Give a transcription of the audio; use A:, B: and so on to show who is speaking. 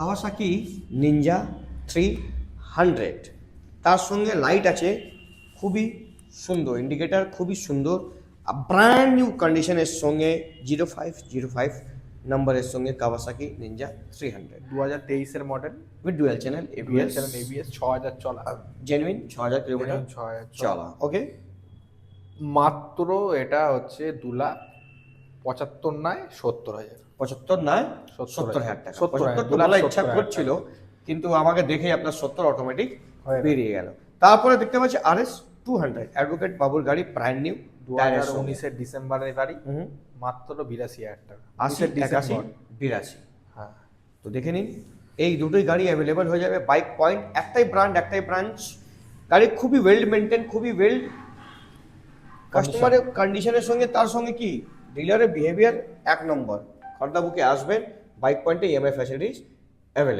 A: Kawasaki Ninja 300, তার সঙ্গে light আছে খুবই সুন্দর, ইন্ডিকেটার খুবই সুন্দর, ব্র্যান্ড নিউ কন্ডিশনের সঙ্গে 0505 নম্বরের সঙ্গে কাওয়াসাকি নিনজা 300
B: 2023-এর model,
A: with dual channel ABS,
B: ABS, 6000 চলা,
A: জেনুইন 6000 কিলোমিটার
B: 6000
A: চলা। ওকে,
B: মাত্র এটা হচ্ছে 2,75,000 নয় 70,000,
A: 75 নয় 70,000 টাকা। 75 তো বলার ইচ্ছা করছিল, কিন্তু আমাকে দেখে আপনার 70 অটোমেটিক বেরিয়ে গেল। তারপরে দেখতে পাচ্ছি RS 200 অ্যাডভোকেট বাবুর গাড়ি, ব্র্যান্ড নিউ
B: 2019-এর ডিসেম্বরের গাড়ি, মাত্র 82,000 টাকা।
A: 80, 81, 82।
B: হ্যাঁ,
A: তো দেখে নিন, এই দুটোই গাড়ি অ্যাভেলেবল হয়ে যাবে। বাইক পয়েন্ট, একটাই ব্র্যান্ড একটাই ব্রাঞ্চ, গাড়ি খুবই ওয়েল মেনটেন, খুবই ওয়েল কাস্টমারের কন্ডিশনের সঙ্গে, তার সঙ্গে কি ডিলারের বিহেভিয়ার 1 নম্বর। খর্দা বুকে আসবেন, বাইক পয়েন্টে EMI ফ্যাসিলিটিস অ্যাভেলেবল।